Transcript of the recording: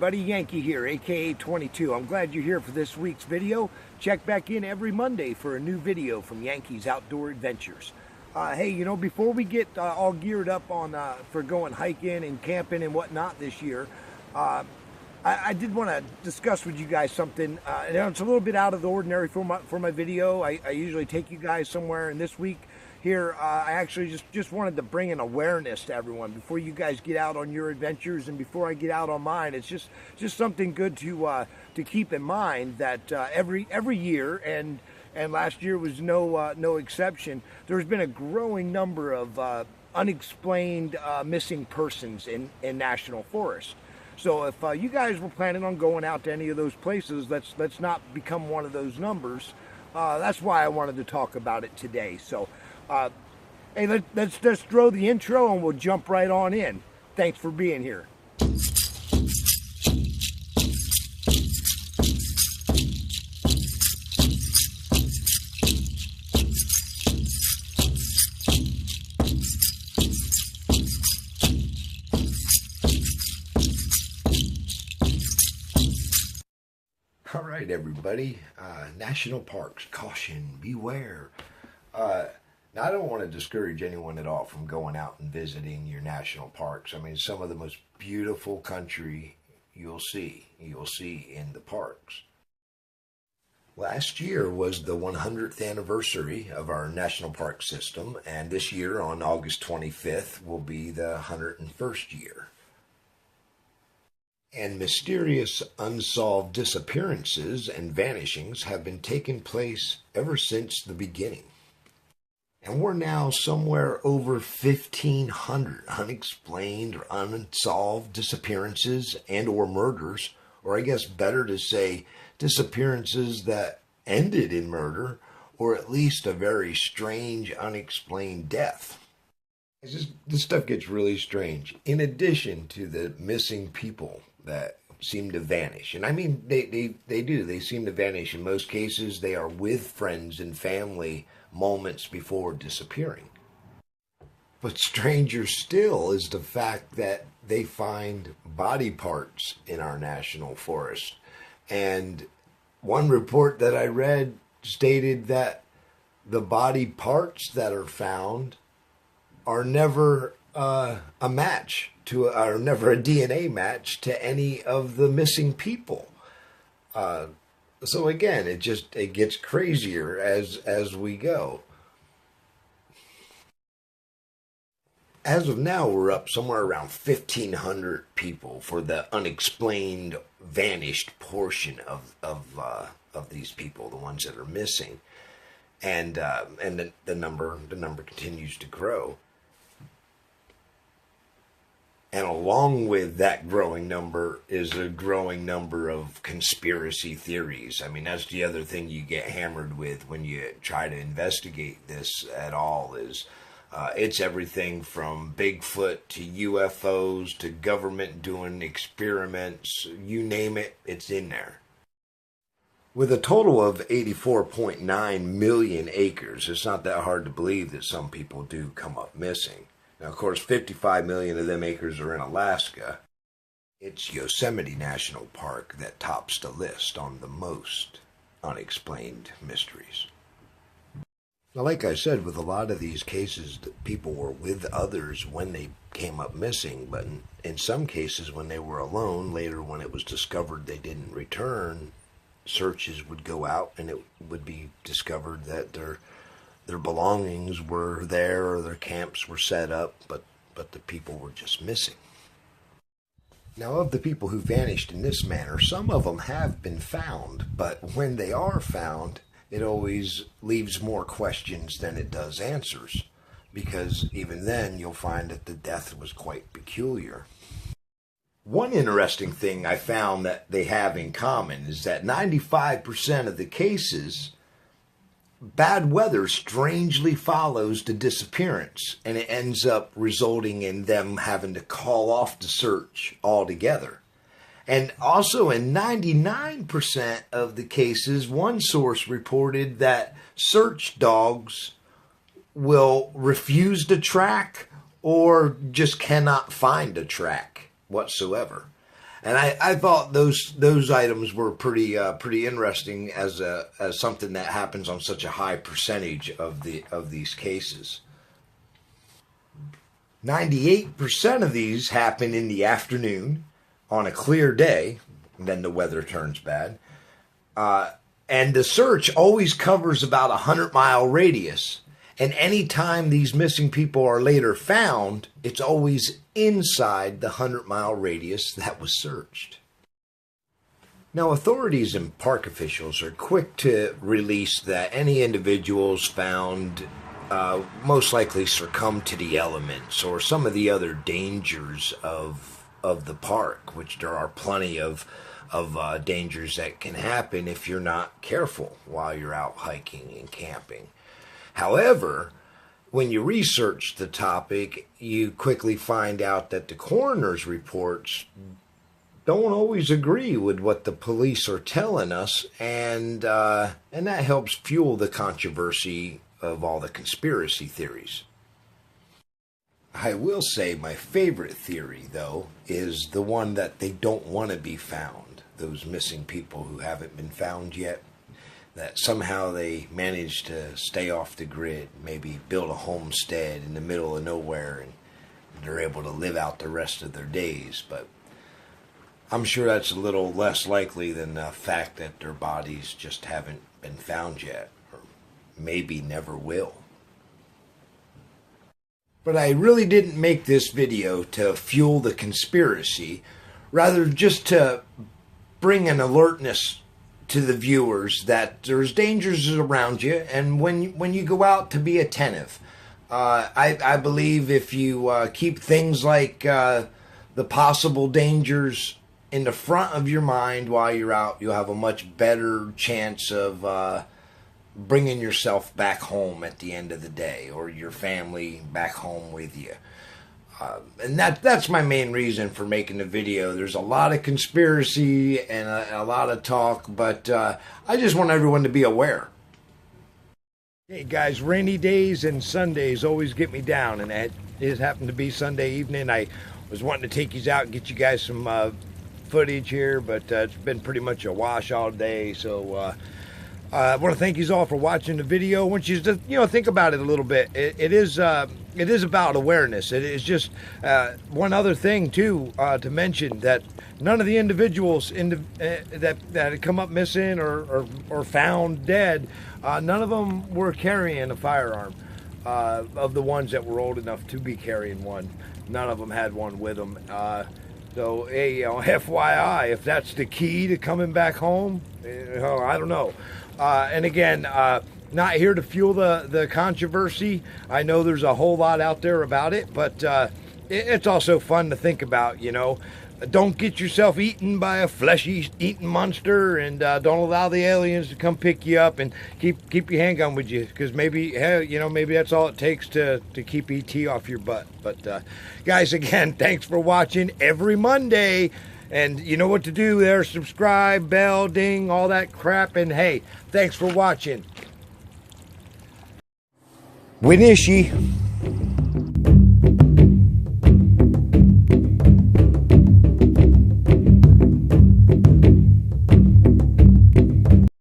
everybody, Yankee here, aka 22. I'm glad you're here for this week's video. Check back in every Monday for a new video from Yankees Outdoor Adventures. Hey, you know, before we get all geared up on for going hiking and camping and whatnot this year, I did want to discuss with you guys something. And it's a little bit out of the ordinary for my video. I usually take you guys somewhere, and this week here, I actually just wanted to bring an awareness to everyone before you guys get out on your adventures and before I get out on mine. It's just something good to keep in mind that every year, and last year was no exception, there's been a growing number of unexplained missing persons in national forests. So if you guys were planning on going out to any of those places, let's not become one of those numbers. That's why I wanted to talk about it today. So. Hey, let's just throw the intro and we'll jump right on in. Thanks for being here. All right, everybody. National parks, caution, beware. Now, I don't want to discourage anyone at all from going out and visiting your national parks. I mean, some of the most beautiful country you'll see in the parks. Last year was the 100th anniversary of our national park system, and this year on August 25th will be the 101st year. And mysterious unsolved disappearances and vanishings have been taking place ever since the beginning. And we're now somewhere over 1,500 unexplained or unsolved disappearances and or murders, or I guess better to say disappearances that ended in murder, or at least a very strange unexplained death. This stuff gets really strange. In addition to the missing people that seem to vanish, and I mean they do, they seem to vanish. In most cases, they are with friends and family moments before disappearing. But stranger still is the fact that they find body parts in our national forest. And one report that I read stated that the body parts that are found are never a DNA match to any of the missing people. So again, it gets crazier as we go. As of now, we're up somewhere around 1,500 people for the unexplained, vanished portion of these people, the ones that are missing, and the number continues to grow. And along with that growing number is a growing number of conspiracy theories. I mean, that's the other thing you get hammered with when you try to investigate this at all is it's everything from Bigfoot to UFOs to government doing experiments. You name it, it's in there. With a total of 84.9 million acres, it's not that hard to believe that some people do come up missing. Now, of course, 55 million of them acres are in Alaska. It's Yosemite National Park that tops the list on the most unexplained mysteries. Now, like I said, with a lot of these cases, people were with others when they came up missing, but in some cases when they were alone, later when it was discovered they didn't return, searches would go out and it would be discovered that their belongings were there or their camps were set up, but the people were just missing. Now, of the people who vanished in this manner, some of them have been found, but when they are found, it always leaves more questions than it does answers, because even then you'll find that the death was quite peculiar. One interesting thing I found that they have in common is that 95% of the cases, bad weather strangely follows the disappearance, and it ends up resulting in them having to call off the search altogether. And also in 99% of the cases, one source reported that search dogs will refuse to track or just cannot find a track whatsoever. And I thought those items were pretty interesting as something that happens on such a high percentage of these cases. 98% of these happen in the afternoon on a clear day. Then the weather turns bad. And the search always covers about a 100-mile radius. And any time these missing people are later found, it's always inside the 100-mile radius that was searched. Now, authorities and park officials are quick to release that any individuals found most likely succumb to the elements or some of the other dangers of the park, which there are plenty of dangers that can happen if you're not careful while you're out hiking and camping. However, when you research the topic, you quickly find out that the coroner's reports don't always agree with what the police are telling us, and that helps fuel the controversy of all the conspiracy theories. I will say my favorite theory, though, is the one that they don't want to be found. Those missing people who haven't been found yet, that somehow they managed to stay off the grid, maybe build a homestead in the middle of nowhere, and they're able to live out the rest of their days. But I'm sure that's a little less likely than the fact that their bodies just haven't been found yet, or maybe never will. But I really didn't make this video to fuel the conspiracy, rather just to bring an alertness to the viewers that there's dangers around you, and when you go out, to be attentive. I believe if you keep things like the possible dangers in the front of your mind while you're out, you'll have a much better chance of bringing yourself back home at the end of the day, or your family back home with you. And that's my main reason for making the video. There's a lot of conspiracy and a lot of talk, but I just want everyone to be aware. Hey guys, rainy days and Sundays always get me down, and it happened to be Sunday evening. I was wanting to take you out and get you guys some footage here, but it's been pretty much a wash all day, so I want to thank you all for watching the video. I want you to think about it a little bit. It is about awareness. It is just one other thing too to mention, that none of the individuals that had come up missing or found dead, none of them were carrying a firearm. Of the ones that were old enough to be carrying one, none of them had one with them. So, hey, FYI, if that's the key to coming back home, I don't know. And again, not here to fuel the controversy. I know there's a whole lot out there about it, but it's also fun to think about, Don't get yourself eaten by a flesh-eating monster, and don't allow the aliens to come pick you up, and keep your handgun with you, because maybe that's all it takes to keep ET off your butt. But guys, again, thanks for watching every Monday. And you know what to do there. Subscribe, bell, ding, all that crap. And hey, thanks for watching. Vanish.